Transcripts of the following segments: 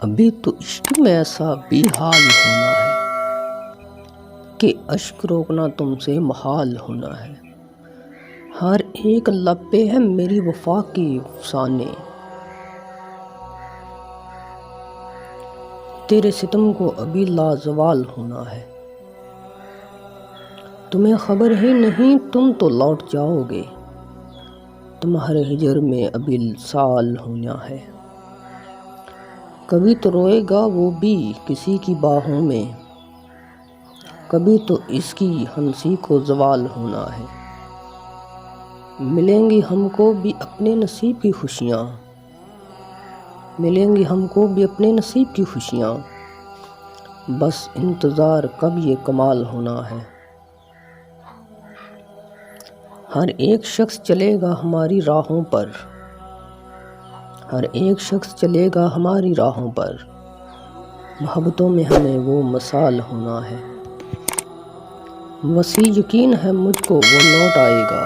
अभी तो इश्क में ऐसा बेहाल होना है कि अश्क रोकना तुमसे महाल होना है। हर एक लब पे है मेरी वफा के अफसाने, तेरे सितम को अभी लाजवाल होना है। तुम्हें खबर ही नहीं, तुम तो लौट जाओगे, तुम्हारे हिजर में अभी साल होना है। कभी तो रोएगा वो भी किसी की बाहों में, कभी तो इसकी हंसी को जवाल होना है। मिलेंगी हमको भी अपने नसीब की खुशियाँ, मिलेंगी हमको भी अपने नसीब की खुशियाँ, बस इंतज़ार कब ये कमाल होना है। हर एक शख्स चलेगा हमारी राहों पर, हर एक शख्स चलेगा हमारी राहों पर, मोहब्बतों में हमें वो मसाल होना है। वसी यकीन है मुझको वो लौट आएगा,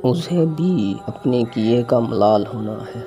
उसे भी अपने किए का मलाल होना है।